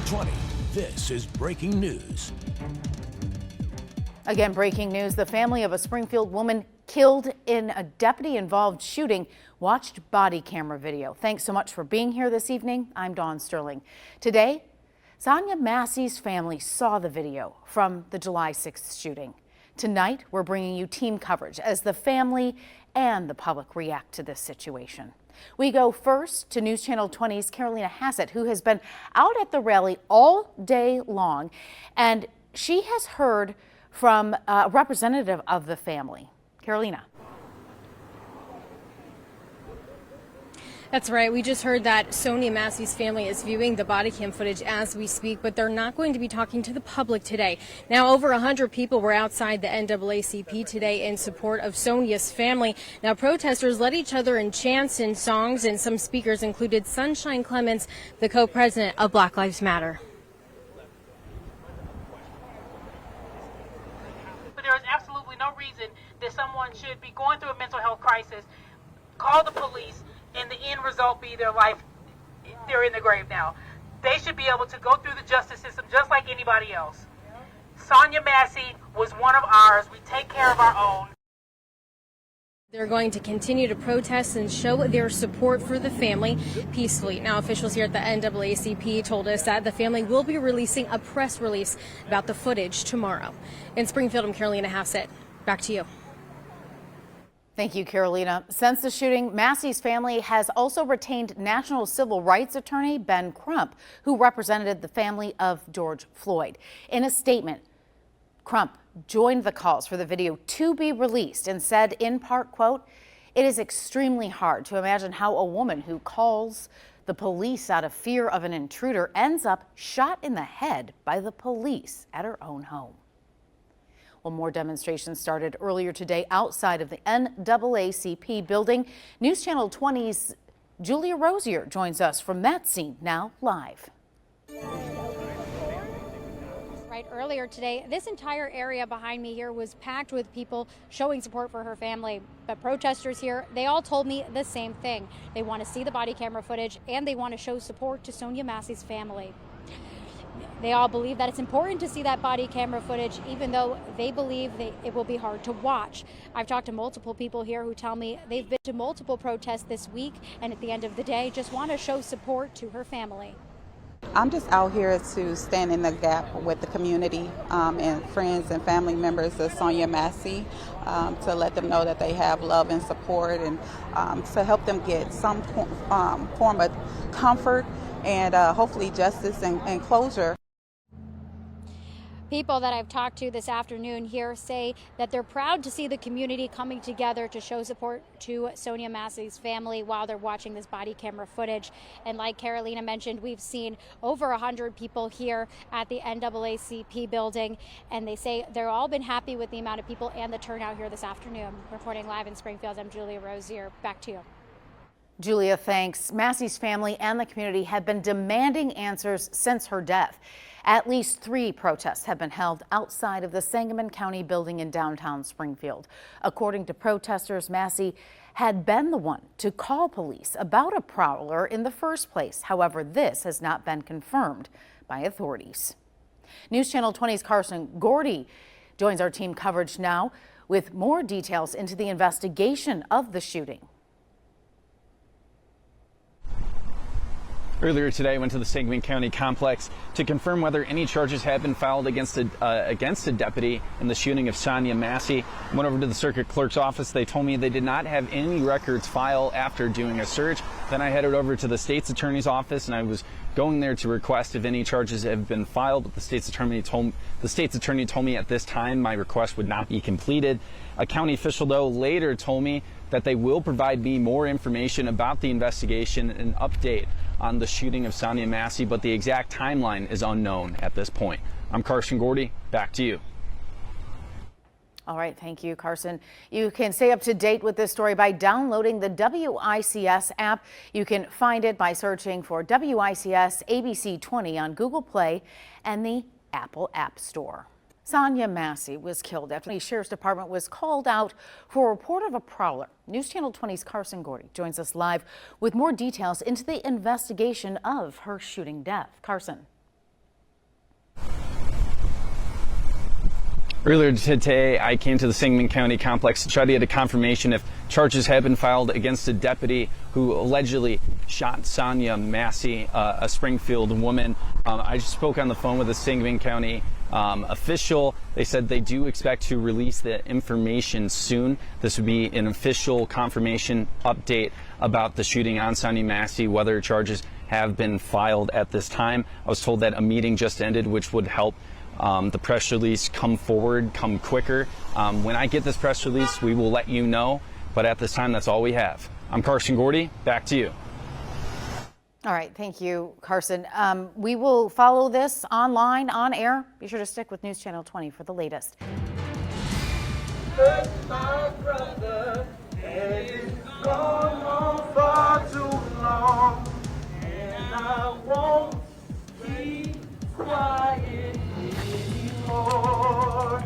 20, this is breaking news. Again, breaking news. The family of a Springfield woman killed in a deputy-involved shooting watched body camera video. Thanks so much for being here this evening. I'm Dawn Sterling. Today, Sonya Massey's family saw the video from the July 6th shooting. Tonight, we're bringing you team coverage as the family and the public react to this situation. We go first to News Channel 20's Carolina Hassett, who has been out at the rally all day long, and she has heard from a representative of the family. Carolina. That's right. We just heard that Sonya Massey's family is viewing the body cam footage as we speak, but they're not going to be talking to the public today. Now, over 100 people were outside the NAACP today in support of Sonya's family. Now, protesters led each other in chants and songs, and some speakers included Sunshine Clements, the co-president of Black Lives Matter. There is absolutely no reason that someone should be going through a mental health crisis, call the police, and the end result be their life. They're in the grave now. They should be able to go through the justice system just like anybody else. Sonya Massey was one of ours. We take care of our own. They're going to continue to protest and show their support for the family peacefully. Now, officials here at the NAACP told us that the family will be releasing a press release about the footage tomorrow. In Springfield, I'm Carolina Hassett. Back to you. Thank you, Carolina. Since the shooting, Massey's family has also retained National Civil Rights Attorney Ben Crump, who represented the family of George Floyd. In a statement, Crump joined the calls for the video to be released and said in part, quote, "It is extremely hard to imagine how a woman who calls the police out of fear of an intruder ends up shot in the head by the police at her own home." Well, more demonstrations started earlier today outside of the NAACP building. News Channel 20's Julia Rosier joins us from that scene now live. Right, earlier today, this entire area behind me here was packed with people showing support for her family. But protesters here, they all told me the same thing. They want to see the body camera footage and they want to show support to Sonya Massey's family. They all believe that it's important to see that body camera footage, even though they believe it will be hard to watch. I've talked to multiple people here who tell me they've been to multiple protests this week and at the end of the day just want to show support to her family. I'm just out here to stand in the gap with the community and friends and family members of Sonya Massey to let them know that they have love and support and to help them get some form of comfort and hopefully justice and closure. People that I've talked to this afternoon here say that they're proud to see the community coming together to show support to Sonya Massey's family while they're watching this body camera footage. And like Carolina mentioned, we've seen over 100 people here at the NAACP building, and they say they've all been happy with the amount of people and the turnout here this afternoon. Reporting live in Springfield, I'm Julia Rosier. Back to you. Julia, thanks. Massey's family and the community have been demanding answers since her death. At least 3 protests have been held outside of the Sangamon County building in downtown Springfield. According to protesters, Massey had been the one to call police about a prowler in the first place. However, this has not been confirmed by authorities. News Channel 20's Carson Gordy joins our team coverage now with more details into the investigation of the shooting. Earlier today, I went to the Sangamon County complex to confirm whether any charges had been filed against a deputy in the shooting of Sonya Massey. I went over to the circuit clerk's office. They told me they did not have any records filed after doing a search. Then I headed over to the state's attorney's office, and I was going there to request if any charges have been filed. But the state's attorney told me at this time my request would not be completed. A county official, though, later told me that they will provide me more information about the investigation and update on the shooting of Sonya Massey, but the exact timeline is unknown at this point. I'm Carson Gordy. Back to you. All right, thank you, Carson. You can stay up to date with this story by downloading the WICS app. You can find it by searching for WICS ABC 20 on Google Play and the Apple App Store. Sonya Massey was killed after the Sheriff's Department was called out for a report of a prowler. News Channel 20's Carson Gordy joins us live with more details into the investigation of her shooting death. Carson. Earlier today, I came to the Sangamon County complex to try to get a confirmation if charges have been filed against a deputy who allegedly shot Sonya Massey, a Springfield woman. I just spoke on the phone with a Sangamon County official. They said they do expect to release the information soon. This would be an official confirmation update about the shooting on Sonya Massey, whether charges have been filed at this time. I was told that a meeting just ended, which would help the press release come quicker. When I get this press release, we will let you know. But at this time, that's all we have. I'm Carson Gordy. Back to you. All right. Thank you, Carson. We will follow this online, on air. Be sure to stick with News Channel 20 for the latest. My brother, and it's gone on far too long, and I won't keep quiet anymore.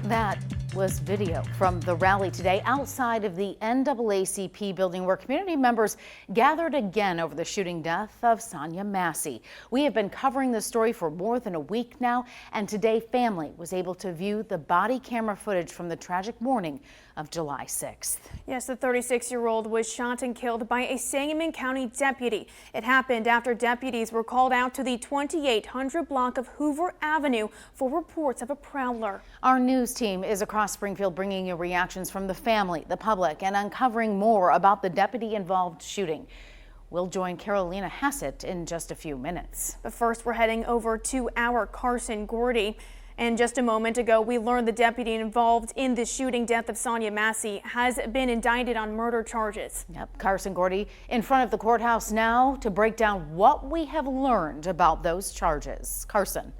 That was video from the rally today outside of the NAACP building, where community members gathered again over the shooting death of Sonya Massey. We have been covering this story for more than a week now, and today family was able to view the body camera footage from the tragic morning of July 6th. Yes, the 36-year-old was shot and killed by a Sangamon County deputy. It happened after deputies were called out to the 2800 block of Hoover Avenue for reports of a prowler. Our news team is across Springfield bringing you reactions from the family, the public, and uncovering more about the deputy-involved shooting. We'll join Carolina Hassett in just a few minutes. But first, we're heading over to our Carson Gordy. And just a moment ago, we learned the deputy involved in the shooting death of Sonya Massey has been indicted on murder charges. Yep, Carson Gordy in front of the courthouse now to break down what we have learned about those charges. Carson.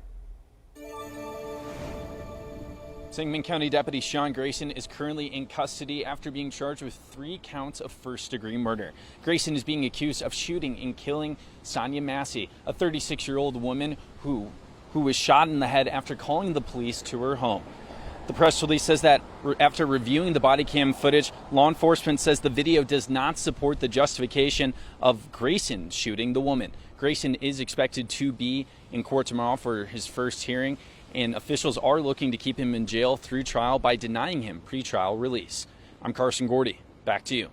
Sangamon County Deputy Sean Grayson is currently in custody after being charged with 3 counts of first-degree murder. Grayson is being accused of shooting and killing Sonya Massey, a 36-year-old woman who was shot in the head after calling the police to her home. The press release says that after reviewing the body cam footage, law enforcement says the video does not support the justification of Grayson shooting the woman. Grayson is expected to be in court tomorrow for his first hearing, and officials are looking to keep him in jail through trial by denying him pretrial release. I'm Carson Gordy. Back to you.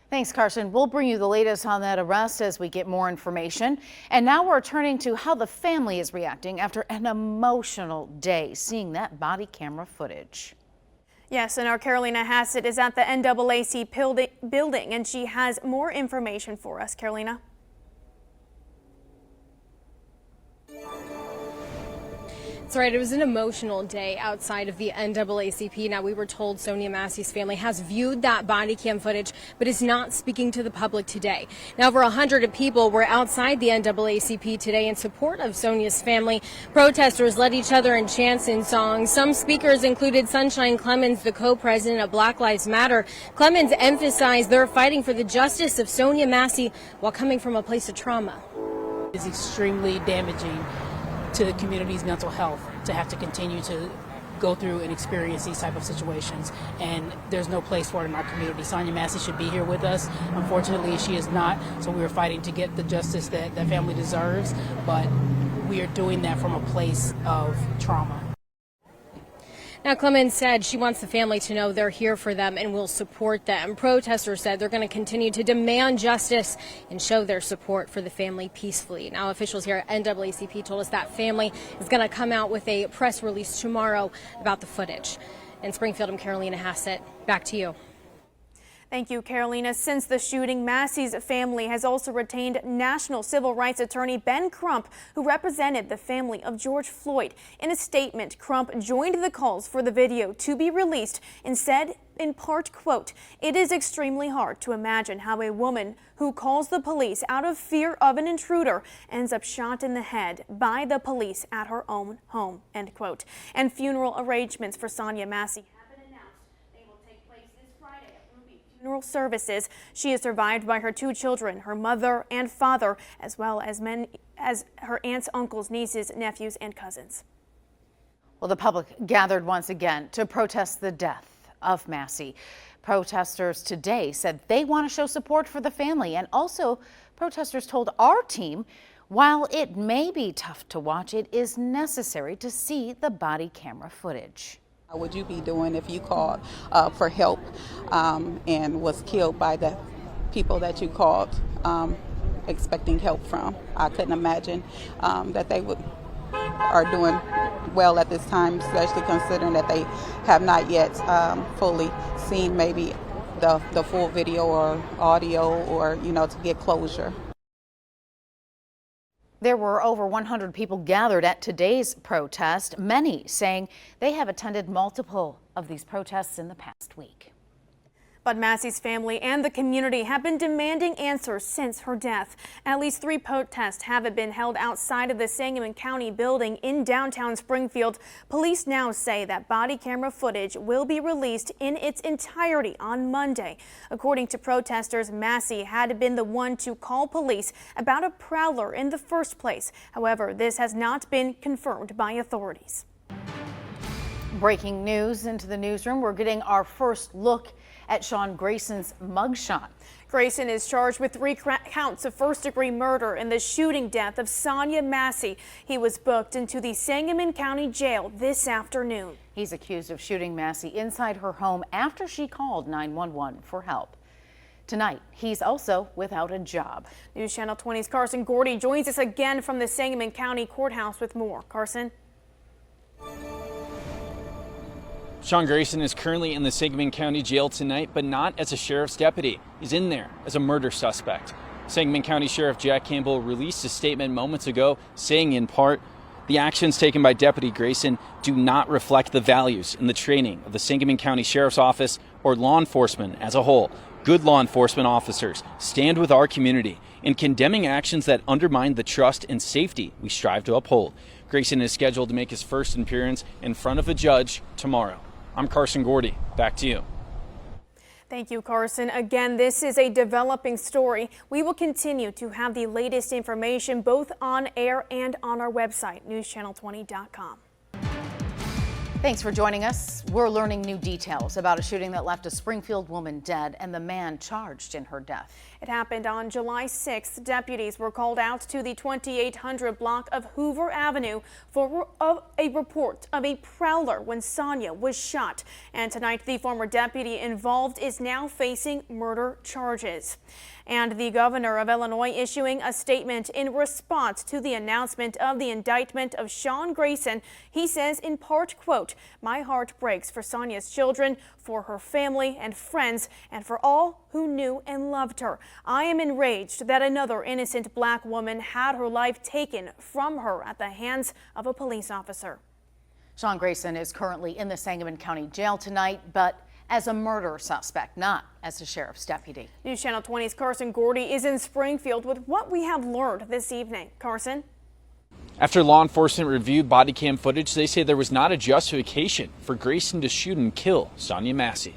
Thanks, Carson. We'll bring you the latest on that arrest as we get more information. And now we're turning to how the family is reacting after an emotional day seeing that body camera footage. Yes, and our Carolina Hassett is at the NAACP building, and she has more information for us. Carolina. That's right. It was an emotional day outside of the NAACP. Now, we were told Sonya Massey's family has viewed that body cam footage, but is not speaking to the public today. Now, over 100 people were outside the NAACP today in support of Sonya's family. Protesters led each other in chants and songs. Some speakers included Sunshine Clemens, the co-president of Black Lives Matter. Clemens emphasized they're fighting for the justice of Sonya Massey while coming from a place of trauma. It's extremely damaging to the community's mental health to have to continue to go through and experience these type of situations, and there's no place for it in our community. Sonya Massey should be here with us. Unfortunately, she is not, so we are fighting to get the justice that that family deserves, but we are doing that from a place of trauma. Now, Clemens said she wants the family to know they're here for them and will support them. Protesters said they're going to continue to demand justice and show their support for the family peacefully. Now, officials here at NAACP told us that family is going to come out with a press release tomorrow about the footage. In Springfield, I'm Carolina Hassett. Back to you. Thank you, Carolina. Since the shooting, Massey's family has also retained national civil rights attorney Ben Crump, who represented the family of George Floyd. In a statement, Crump joined the calls for the video to be released and said, in part, quote, "It is extremely hard to imagine how a woman who calls the police out of fear of an intruder ends up shot in the head by the police at her own home," end quote. And funeral arrangements for Sonya Massey funeral services. She is survived by her 2 children, her mother and father, as well as her aunts, uncles, nieces, nephews, and cousins. Well, the public gathered once again to protest the death of Massey. Protesters today said they want to show support for the family, and also protesters told our team While it may be tough to watch, it is necessary to see the body camera footage. What would you be doing if you called for help and was killed by the people that you called expecting help from? I couldn't imagine that they are doing well at this time, especially considering that they have not yet fully seen maybe the full video or audio, or to get closure. There were over 100 people gathered at today's protest, many saying they have attended multiple of these protests in the past week. But Massey's family and the community have been demanding answers since her death. At least 3 protests have been held outside of the Sangamon County building in downtown Springfield. Police now say that body camera footage will be released in its entirety on Monday. According to protesters, Massey had been the one to call police about a prowler in the first place. However, this has not been confirmed by authorities. Breaking news into the newsroom. We're getting our first look at Sean Grayson's mugshot. Grayson is charged with 3 counts of first-degree murder in the shooting death of Sonya Massey. He was booked into the Sangamon County Jail this afternoon. He's accused of shooting Massey inside her home after she called 911 for help. Tonight, he's also without a job. News Channel 20's Carson Gordy joins us again from the Sangamon County Courthouse with more. Carson? Sean Grayson is currently in the Sangamon County Jail tonight, but not as a sheriff's deputy. He's in there as a murder suspect. Sangamon County Sheriff Jack Campbell released a statement moments ago saying, in part, the actions taken by Deputy Grayson do not reflect the values and the training of the Sangamon County Sheriff's Office or law enforcement as a whole. Good law enforcement officers stand with our community in condemning actions that undermine the trust and safety we strive to uphold. Grayson is scheduled to make his first appearance in front of a judge tomorrow. I'm Carson Gordy. Back to you. Thank you, Carson. Again, this is a developing story. We will continue to have the latest information both on air and on our website, newschannel20.com. Thanks for joining us. We're learning new details about a shooting that left a Springfield woman dead and the man charged in her death. It happened on July 6th. Deputies were called out to the 2800 block of Hoover Avenue for a report of a prowler when Sonya was shot. And tonight, the former deputy involved is now facing murder charges. And the governor of Illinois issuing a statement in response to the announcement of the indictment of Sean Grayson. He says in part, quote, "My heart breaks for Sonya's children, for her family and friends, and for all who knew and loved her. I am enraged that another innocent black woman had her life taken from her at the hands of a police officer." Sean Grayson is currently in the Sangamon County Jail tonight, but as a murder suspect, not as a sheriff's deputy. News Channel 20's Carson Gordy is in Springfield with what we have learned this evening. Carson? After law enforcement reviewed body cam footage, they say there was not a justification for Grayson to shoot and kill Sonya Massey.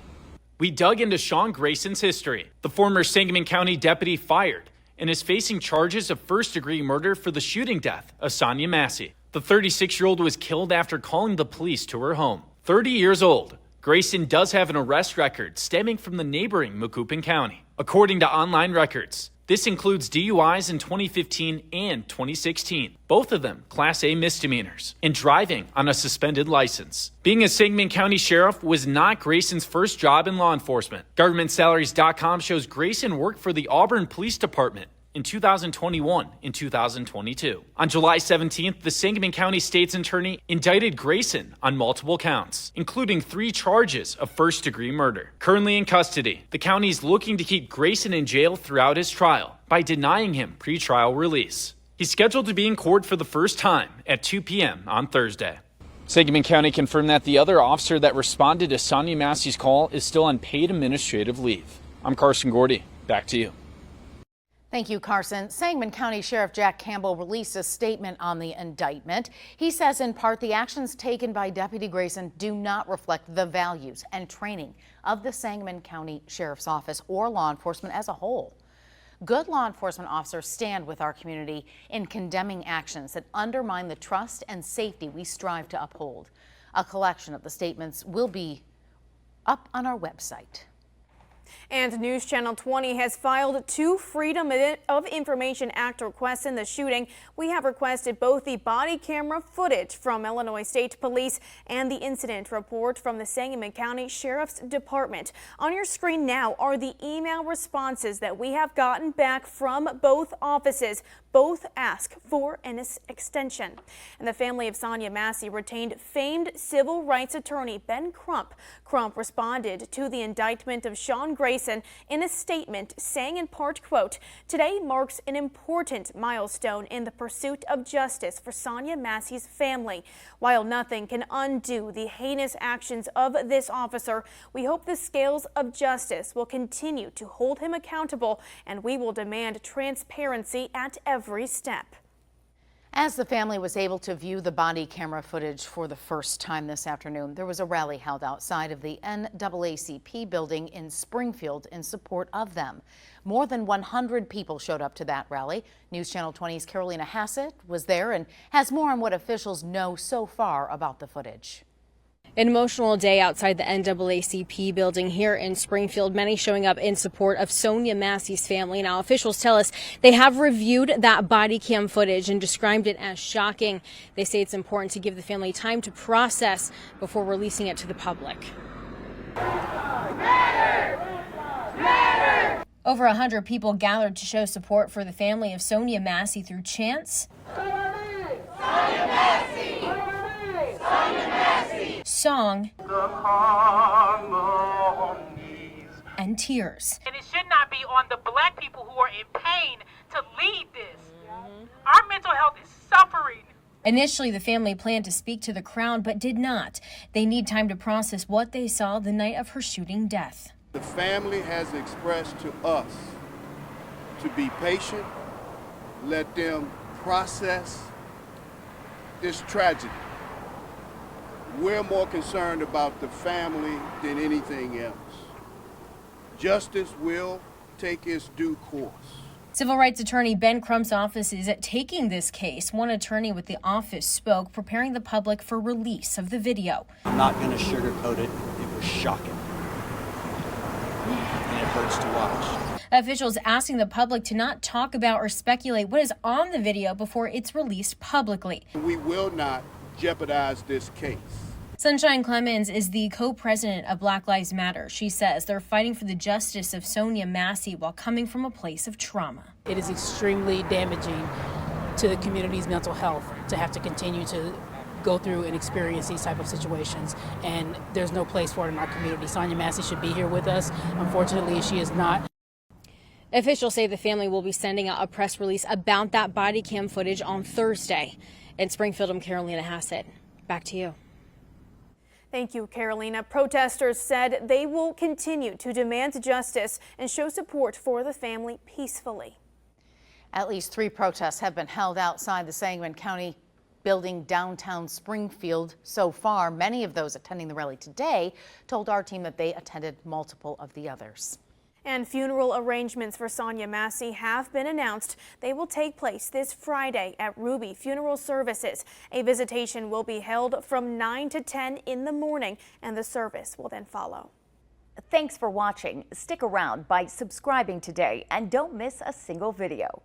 We dug into Sean Grayson's history. The former Sangamon County deputy fired and is facing charges of first-degree murder for the shooting death of Sonya Massey. The 36-year-old was killed after calling the police to her home. 30 years old, Grayson does have an arrest record stemming from the neighboring Macoupin County. According to online records, this includes DUIs in 2015 and 2016, both of them Class A misdemeanors, and driving on a suspended license. Being a Sangamon County sheriff was not Grayson's first job in law enforcement. GovernmentSalaries.com shows Grayson worked for the Auburn Police Department in 2021 and 2022. On July 17th, the Sangamon County State's Attorney indicted Grayson on multiple counts, including 3 charges of first-degree murder. Currently in custody, the county is looking to keep Grayson in jail throughout his trial by denying him pretrial release. He's scheduled to be in court for the first time at 2 p.m. on Thursday. Sangamon County confirmed that the other officer that responded to Sonya Massey's call is still on paid administrative leave. I'm Carson Gordy. Back to you. Thank you, Carson. Sangamon County Sheriff Jack Campbell released a statement on the indictment. He says in part the actions taken by Deputy Grayson do not reflect the values and training of the Sangamon County Sheriff's Office or law enforcement as a whole. Good law enforcement officers stand with our community in condemning actions that undermine the trust and safety we strive to uphold. A collection of the statements will be up on our website. And News Channel 20 has filed 2 Freedom of Information Act requests in the shooting. We have requested both the body camera footage from Illinois State Police and the incident report from the Sangamon County Sheriff's Department. On your screen now are the email responses that we have gotten back from both offices. Both ask for an extension. And the family of Sonya Massey retained famed civil rights attorney Ben Crump. Crump responded to the indictment of Sean Grayson in a statement saying in part, quote, "Today marks an important milestone in the pursuit of justice for Sonya Massey's family. While nothing can undo the heinous actions of this officer, we hope the scales of justice will continue to hold him accountable, and we will demand transparency at every step." As the family was able to view the body camera footage for the first time this afternoon, there was a rally held outside of the NAACP building in Springfield in support of them. More than 100 people showed up to that rally. News Channel 20's Carolina Hassett was there and has more on what officials know so far about the footage. An emotional day outside the NAACP building here in Springfield, many showing up in support of Sonya Massey's family. Now, officials tell us they have reviewed that body cam footage and described it as shocking. They say it's important to give the family time to process before releasing it to the public. Over 100 people gathered to show support for the family of Sonya Massey through chants, song, and tears. And it should not be on the black people who are in pain to lead this. Our mental health is suffering. Initially, the family planned to speak to the crowd, but did not. They need time to process what they saw the night of her shooting death. The family has expressed to us to be patient, let them process this tragedy. We're more concerned about the family than anything else. Justice will take its due course. Civil rights attorney Ben Crump's office is taking this case. One attorney with the office spoke, preparing the public for release of the video. I'm not going to sugarcoat it. It was shocking. And it hurts to watch. Officials asking the public to not talk about or speculate what is on the video before it's released publicly. We will not jeopardize this case. Sunshine Clemens is the co-president of Black Lives Matter. She says they're fighting for the justice of Sonya Massey while coming from a place of trauma. It is extremely damaging to the community's mental health to have to continue to go through and experience these type of situations, and there's no place for it in our community. Sonya Massey should be here with us. Unfortunately, she is not. Officials say the family will be sending out a press release about that body cam footage on Thursday. In Springfield, I'm Carolina Hassett. Back to you. Thank you, Carolina. Protesters said they will continue to demand justice and show support for the family peacefully. At least 3 protests have been held outside the Sangamon County building downtown Springfield so far. Many of those attending the rally today told our team that they attended multiple of the others. And funeral arrangements for Sonya Massey have been announced. They will take place this Friday at Ruby Funeral Services. A visitation will be held from 9 to 10 in the morning, and the service will then follow. Thanks for watching. Stick around by subscribing today and don't miss a single video.